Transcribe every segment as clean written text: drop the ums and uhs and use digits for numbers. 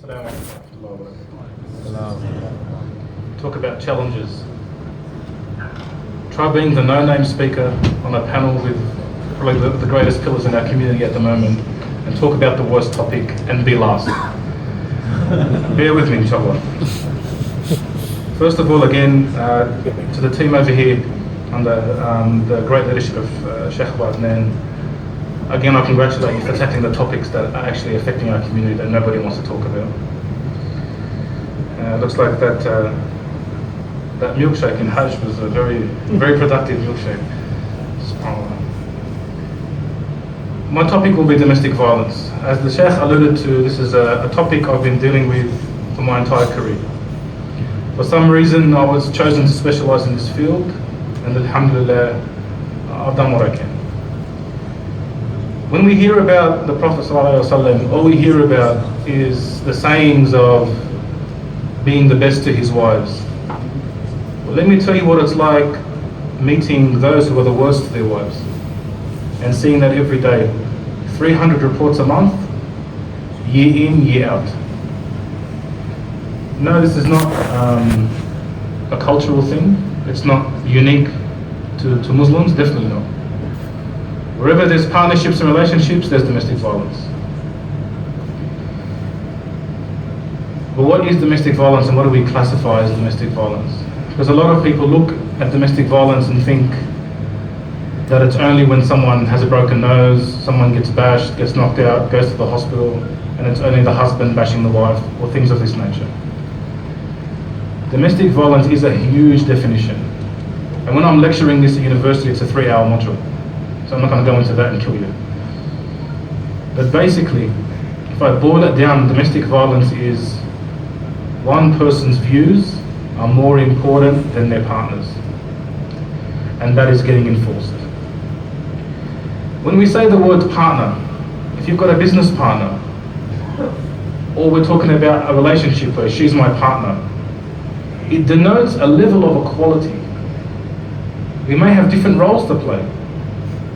Assalamu alaikum wa rahmatullahi wa barakatuh. Talk about challenges. Try being the no-name speaker on a panel with probably the greatest pillars in our community at the moment and talk about the worst topic and be last. Bear with me, inshallah. First of all, again, to the team over here under the great leadership of Sheikh Wadnan, again, I congratulate you for tackling the topics that are actually affecting our community that nobody wants to talk about. Looks like that milkshake in Hajj was a very productive milkshake. SubhanAllah. My topic will be domestic violence. As the Sheikh alluded to, this is a topic I've been dealing with for my entire career. For some reason, I was chosen to specialize in this field, and alhamdulillah, I've done what I can. When we hear about the Prophet ﷺ, all we hear about is the sayings of being the best to his wives. Well, let me tell you what it's like meeting those who are the worst to their wives and seeing that every day. 300 reports a month, year in, year out. No, this is not a cultural thing. It's not unique to Muslims, definitely not. Wherever there's partnerships and relationships, there's domestic violence. But what is domestic violence and what do we classify as domestic violence? Because a lot of people look at domestic violence and think that it's only when someone has a broken nose, someone gets bashed, gets knocked out, goes to the hospital, and it's only the husband bashing the wife, or things of this nature. Domestic violence is a huge definition. And when I'm lecturing this at university, it's a 3-hour module. So I'm not going to go into that and kill you. But basically, if I boil it down, domestic violence is one person's views are more important than their partner's. And that is getting enforced. When we say the word partner, if you've got a business partner, or we're talking about a relationship where she's my partner, it denotes a level of equality. We may have different roles to play,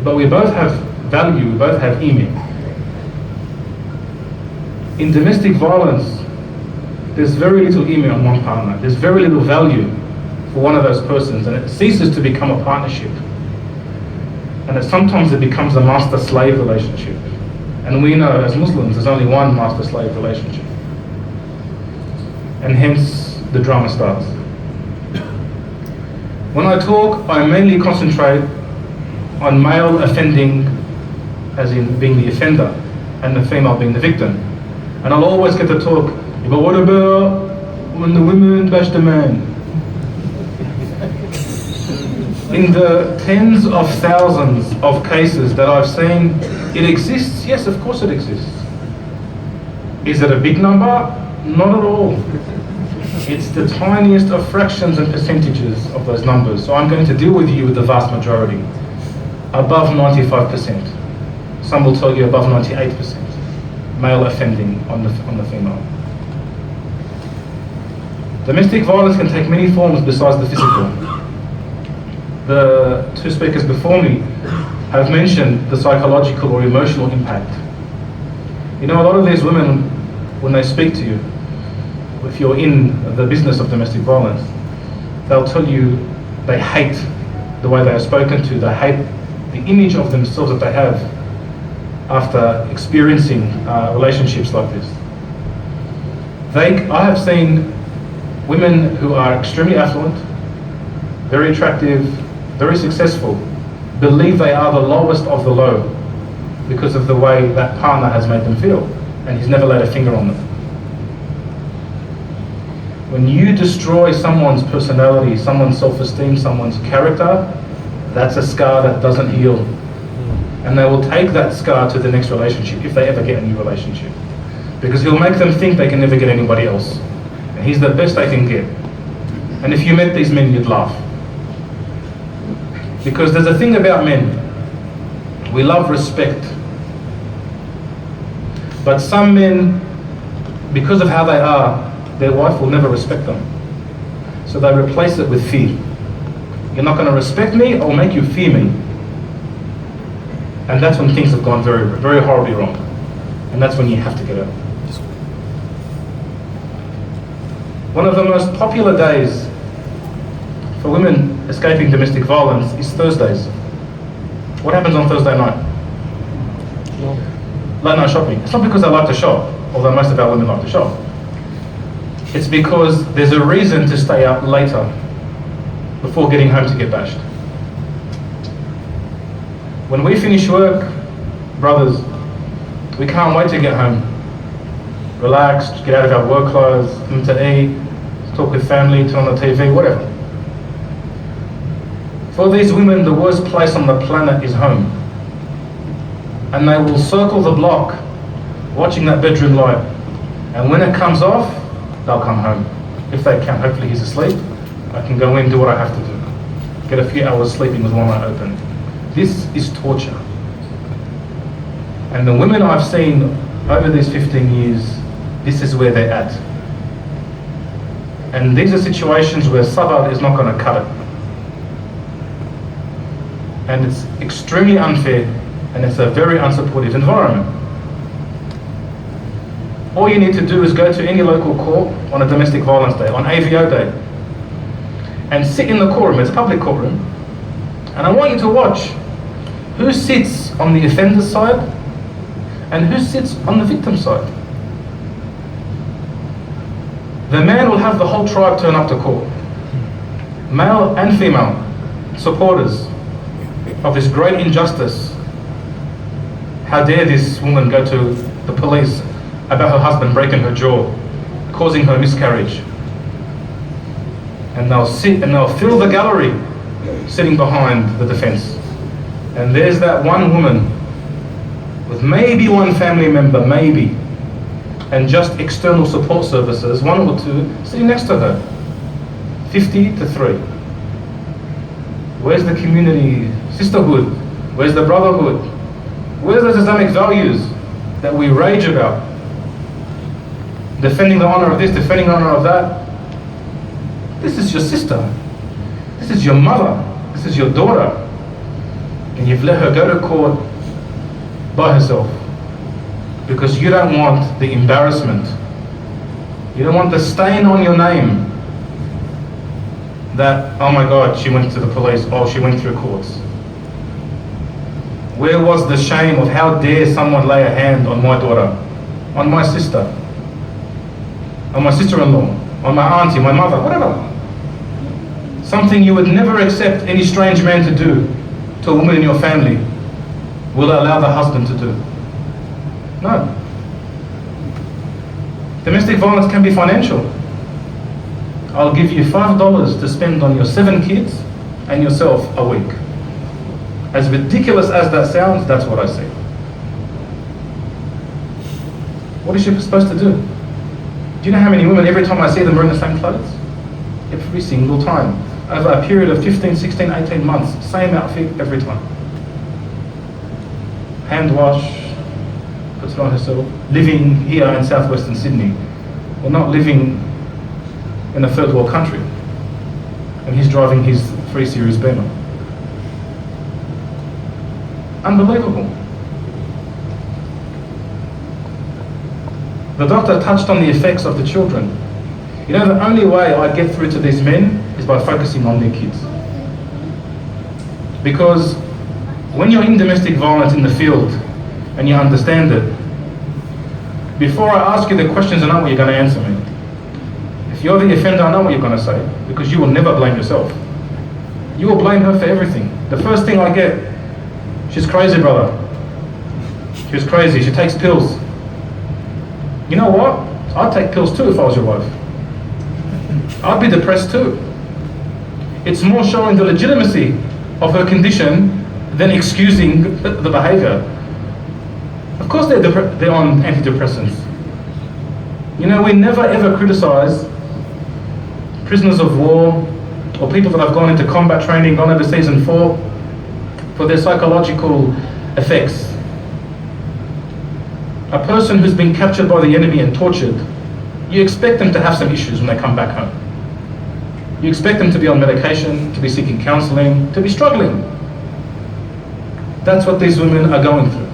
but we both have value, we both have iman. In domestic violence, there's very little iman on one partner. There's very little value for one of those persons, and it ceases to become a partnership. And sometimes it becomes a master-slave relationship. And we know as Muslims, there's only one master-slave relationship. And hence, the drama starts. When I talk, I mainly concentrate on male offending, as in being the offender, and the female being the victim. And I'll always get to talk, but what about when the women bash the man? In the tens of thousands of cases that I've seen, it exists. Yes, of course it exists. Is it a big number? Not at all. It's the tiniest of fractions and percentages of those numbers. So I'm going to deal with you with the vast majority. Above 95%. Some will tell you above 98%. Male offending on the female. Domestic violence can take many forms besides the physical. The two speakers before me have mentioned the psychological or emotional impact. You know, a lot of these women, when they speak to you, if you're in the business of domestic violence, they'll tell you they hate the way they are spoken to, they hate the image of themselves that they have after experiencing relationships like this. I have seen women who are extremely affluent, very attractive, very successful, believe they are the lowest of the low because of the way that partner has made them feel, and he's never laid a finger on them. When you destroy someone's personality, someone's self-esteem, someone's character, that's a scar that doesn't heal. And they will take that scar to the next relationship, if they ever get a new relationship. Because he'll make them think they can never get anybody else. And he's the best they can get. And if you met these men, you'd laugh. Because there's a thing about men. We love respect. But some men, because of how they are, their wife will never respect them. So they replace it with fear. You're not going to respect me, I'll make you fear me. And that's when things have gone very, very horribly wrong. And that's when you have to get out. One of the most popular days for women escaping domestic violence is Thursdays. What happens on Thursday night? Late night shopping. It's not because they like to shop, although most of our women like to shop. It's because there's a reason to stay out later before getting home to get bashed. When we finish work, brothers, we can't wait to get home. Relax, get out of our work clothes, come to eat, talk with family, turn on the TV, whatever. For these women, the worst place on the planet is home. And they will circle the block watching that bedroom light. And when it comes off, they'll come home. If they can, hopefully he's asleep. I can go in, do what I have to do. Get a few hours sleeping with one eye open. This is torture. And the women I've seen over these 15 years, this is where they're at. And these are situations where sabr is not going to cut it. And it's extremely unfair, and it's a very unsupportive environment. All you need to do is go to any local court on a domestic violence day, on AVO day, and sit in the courtroom. It's a public courtroom, and I want you to watch who sits on the offender's side and who sits on the victim's side. The man will have the whole tribe turn up to court, male and female supporters of this great injustice. How dare this woman go to the police about her husband breaking her jaw, causing her miscarriage. And they'll sit and they'll fill the gallery sitting behind the defense. And there's that one woman with maybe one family member, maybe, and just external support services, one or two, sitting next to her. 50 to 3. Where's the community sisterhood? Where's the brotherhood? Where's those Islamic values that we rage about? Defending the honor of this, defending the honor of that. This is your sister. This is your mother. This is your daughter. And you've let her go to court by herself because you don't want the embarrassment. You don't want the stain on your name that, oh my God, she went to the police, oh, she went through courts. Where was the shame of how dare someone lay a hand on my daughter, on my sister, on my sister-in-law, on my auntie, my mother, whatever. Something you would never accept any strange man to do to a woman in your family will allow the husband to do. No. Domestic violence can be financial. I'll give you $5 to spend on your 7 kids and yourself a week. As ridiculous as that sounds, that's what I say. What is she supposed to do? Do you know how many women, every time I see them wearing the same clothes? Every single time. Over a period of 15, 16, 18 months, same outfit every time. Hand wash, puts it on herself. Living here in southwestern Sydney. Well, not living in a third world country. And he's driving his 3 Series Beamer. Unbelievable. The doctor touched on the effects of the children. You know, the only way I get through to these men is by focusing on their kids. Because when you're in domestic violence in the field and you understand it, before I ask you the questions, I know what you're going to answer me. If you're the offender, I know what you're going to say, because you will never blame yourself. You will blame her for everything. The first thing I get, she's crazy, brother. She's crazy, she takes pills. You know what? I'd take pills too if I was your wife. I'd be depressed too. It's more showing the legitimacy of her condition than excusing the behavior. Of course they're on antidepressants. You know, we never ever criticize prisoners of war or people that have gone into combat training, gone overseas and fought, for their psychological effects. A person who's been captured by the enemy and tortured, you expect them to have some issues when they come back home. You expect them to be on medication, to be seeking counseling, to be struggling. That's what these women are going through.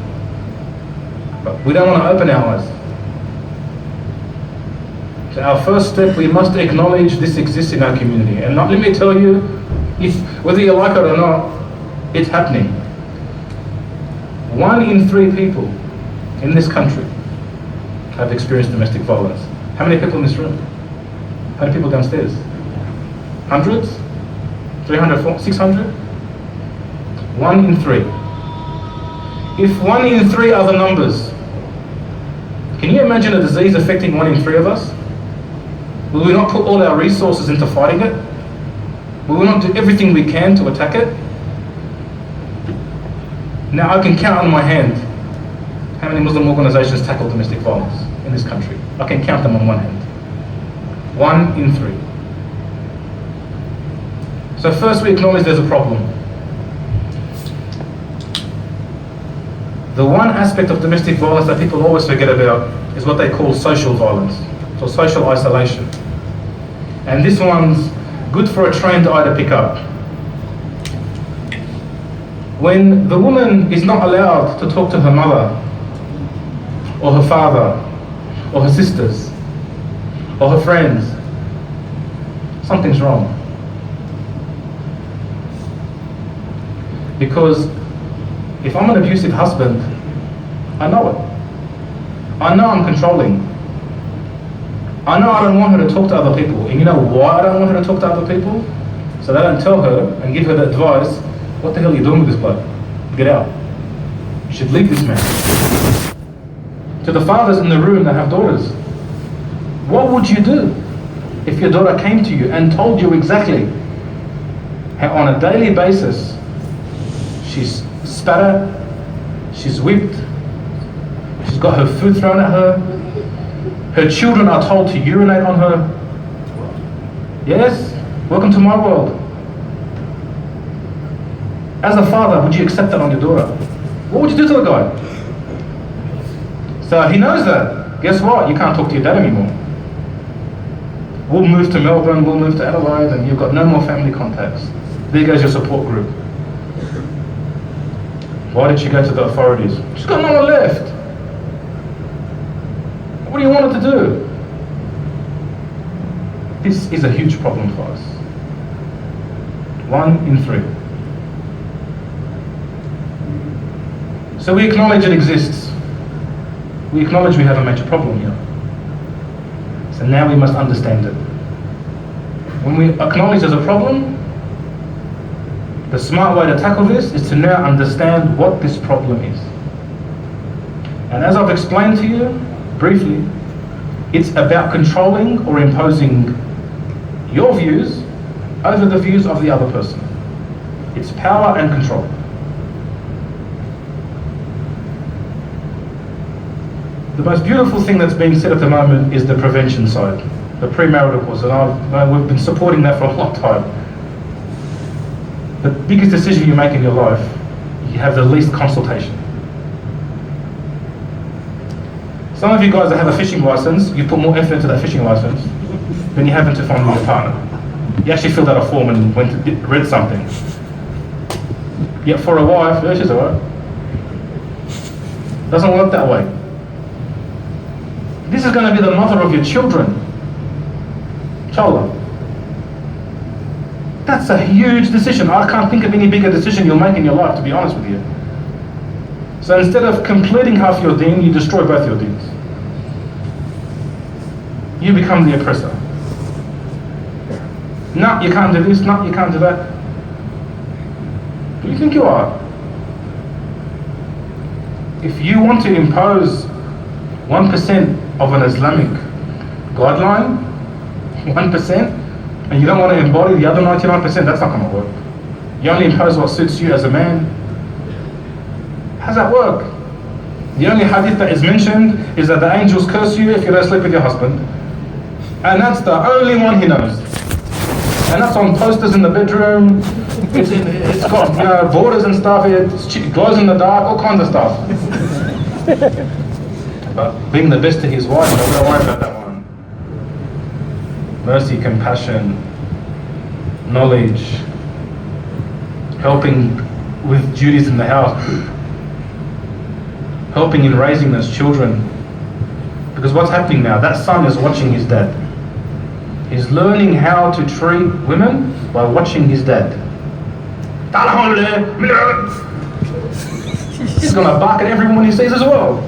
But we don't want to open our eyes. So our first step, we must acknowledge this exists in our community. And let me tell you, whether you like it or not, it's happening. 1 in 3 people in this country have experienced domestic violence. How many people in this room? How many people downstairs? Hundreds? 300, 600? 1 in 3. If 1 in 3 are the numbers, can you imagine a disease affecting 1 in 3 of us? Will we not put all our resources into fighting it? Will we not do everything we can to attack it? Now I can count on my hand how many Muslim organizations tackle domestic violence in this country. I can count them on one hand. 1 in 3. So first we acknowledge there's a problem. The one aspect of domestic violence that people always forget about is what they call social violence, so social isolation. And this one's good for a trained eye to pick up. When the woman is not allowed to talk to her mother, or her father, or her sisters, or her friends, something's wrong. Because if I'm an abusive husband, I know it. I know I'm controlling. I know I don't want her to talk to other people. And you know why I don't want her to talk to other people? So they don't tell her and give her the advice, what the hell are you doing with this bloke? Get out. You should leave this man. To the fathers in the room that have daughters, what would you do if your daughter came to you and told you exactly how on a daily basis she's spat at, she's whipped, she's got her food thrown at her, her children are told to urinate on her? Yes? Welcome to my world. As a father, would you accept that on your daughter? What would you do to the guy? So he knows that. Guess what? You can't talk to your dad anymore. We'll move to Melbourne, we'll move to Adelaide, and you've got no more family contacts. There goes your support group. Why did she go to the authorities? She's got no one left. What do you want her to do? This is a huge problem for us. 1 in 3. So we acknowledge it exists. We acknowledge we have a major problem here. So now we must understand it. When we acknowledge there's a problem, the smart way to tackle this is to now understand what this problem is. And as I've explained to you briefly, it's about controlling or imposing your views over the views of the other person. It's power and control. The most beautiful thing that's being said at the moment is the prevention side, the premarital course, and we've been supporting that for a long time. The biggest decision you make in your life, you have the least consultation. Some of you guys that have a fishing license, you put more effort into that fishing license than you have into finding your partner. You actually filled out a form and went to read something. Yet for a wife, yeah, she's alright. Doesn't work that way. This is going to be the mother of your children. Inshallah. That's a huge decision. I can't think of any bigger decision you'll make in your life, to be honest with you. So instead of completing half your deen, you destroy both your deens. You become the oppressor. No, you can't do this, no, you can't do that. Who do you think you are? If you want to impose 1% of an Islamic guideline, 1%, and you don't want to embody the other 99%, that's not going to work. You only impose what suits you as a man. How does that work? The only hadith that is mentioned is that the angels curse you if you don't sleep with your husband. And that's the only one he knows. And that's on posters in the bedroom. It's got borders and stuff. It glows in the dark, all kinds of stuff. But being the best to his wife, don't worry about that one. Mercy, compassion, knowledge, helping with duties in the house, helping in raising those children. Because what's happening now, that son is watching his dad. He's learning how to treat women by watching his dad. He's gonna bark at every woman he sees as well.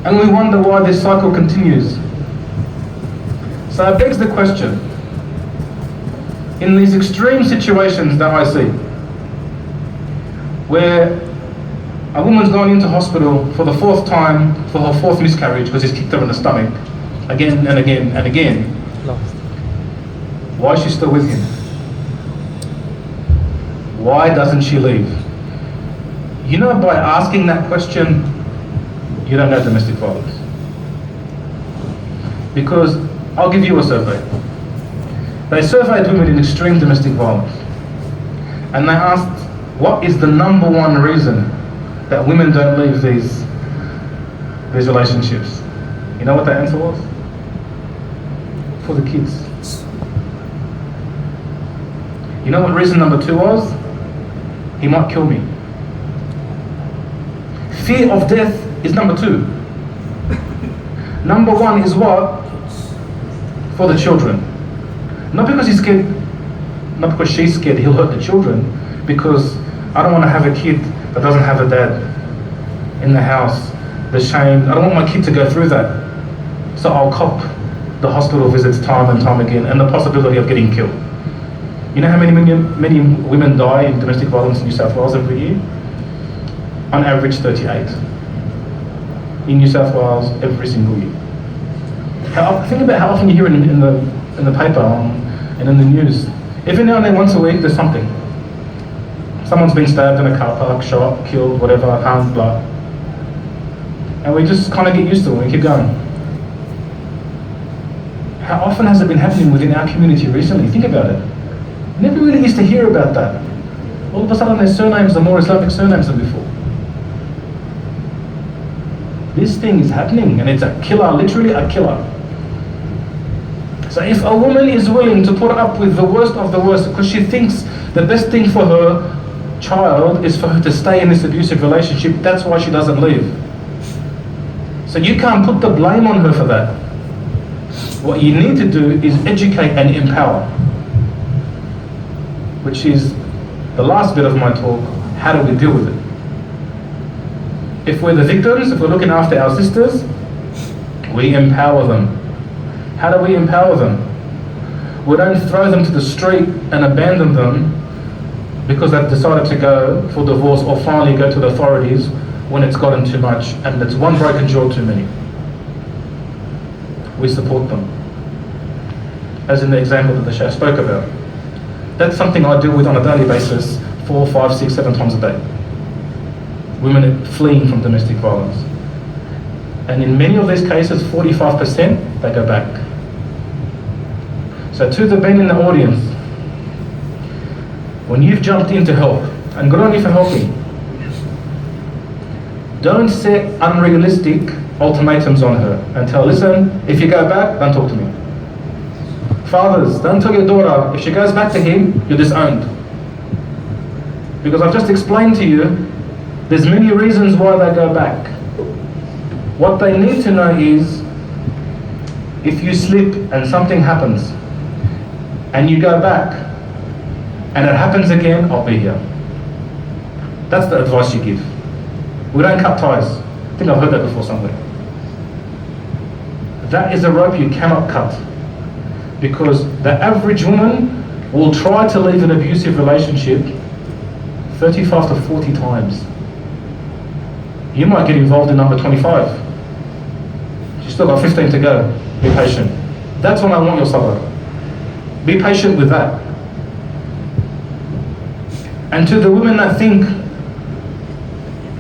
And we wonder why this cycle continues. So it begs the question, in these extreme situations that I see, where a woman's gone into hospital for the 4th time for her 4th miscarriage because he's kicked her in the stomach, again and again and again, why is she still with him? Why doesn't she leave? You know, by asking that question, you don't know domestic violence. Because I'll give you a survey. They surveyed women in extreme domestic violence, and they asked, what is the number one reason that women don't leave these relationships? You know what the answer was? For the kids. You know what reason number 2 was? He might kill me. Fear of death is number 2. Number 1 is what? For the children. Not because he's scared, not because she's scared he'll hurt the children, because I don't want to have a kid that doesn't have a dad in the house. The shame, I don't want my kid to go through that. So I'll cop the hospital visits time and time again, and the possibility of getting killed. You know how many women die in domestic violence in New South Wales every year? On average 38. In New South Wales every single year. Think about how often you hear it in the paper and in the news. Every now and then, once a week, there's something. Someone's been stabbed in a car park, shot, killed, whatever, harmed, blood. And we just kind of get used to it and we keep going. How often has it been happening within our community recently? Think about it. Never really used to hear about that. All of a sudden their surnames are more Islamic surnames than before. This thing is happening, and it's a killer, literally a killer. So if a woman is willing to put up with the worst of the worst because she thinks the best thing for her child is for her to stay in this abusive relationship, that's why she doesn't leave. So you can't put the blame on her for that. What you need to do is educate and empower, which is the last bit of my talk. How do we deal with it? If we're the victims, if we're looking after our sisters, we empower them. How do we empower them? We don't throw them to the street and abandon them because they've decided to go for divorce or finally go to the authorities when it's gotten too much and it's one broken jaw too many. We support them. As in the example that the Sheikh spoke about. That's something I deal with on a daily basis, 4, 5, 6, 7 times a day. Women fleeing from domestic violence. And in many of these cases, 45%, they go back. So to the men in the audience, when you've jumped in to help, and good on you for helping, don't set unrealistic ultimatums on her and tell, listen, if you go back, don't talk to me. Fathers, don't tell your daughter, if she goes back to him, you're disowned. Because I've just explained to you, there's many reasons why they go back. What they need to know is, if you slip and something happens, and you go back, and it happens again, I'll be here. That's the advice you give. We don't cut ties. I think I've heard that before somewhere. That is a rope you cannot cut. Because the average woman will try to leave an abusive relationship 35 to 40 times. You might get involved in number 25. She's still got 15 to go. Be patient. That's when I want your sabr. Be patient with that. And to the women that think,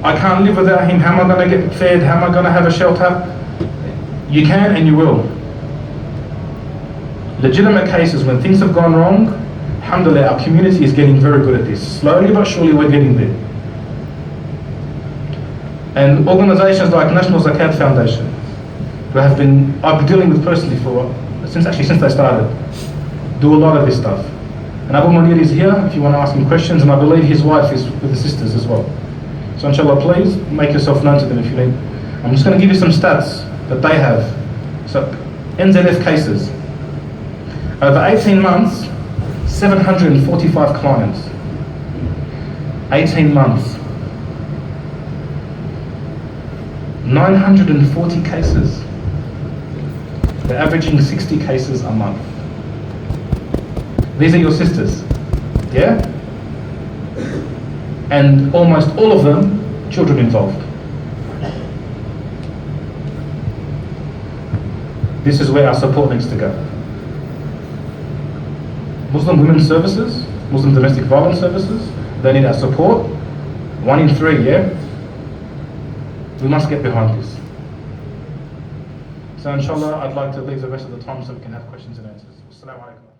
I can't live without him, how am I going to get fed, how am I going to have a shelter? You can and you will. Legitimate cases when things have gone wrong, alhamdulillah, our community is getting very good at this. Slowly but surely we're getting there. And organisations like National Zakat Foundation, who I've been dealing with personally since they started, do a lot of this stuff. And Abu Munir is here if you want to ask him questions, and I believe his wife is with the sisters as well. So inshallah, please make yourself known to them if you need. I'm just going to give you some stats that they have. So NZF cases. Over 18 months, 745 clients. 18 months. 940 cases. They're averaging 60 cases a month. These are your sisters, yeah? And almost all of them, children involved. This is where our support needs to go. Muslim Women's Services, Muslim Domestic Violence Services, they need our support. 1 in 3, yeah? We must get behind this. So inshallah, I'd like to leave the rest of the time so we can have questions and answers. Assalamu alaikum.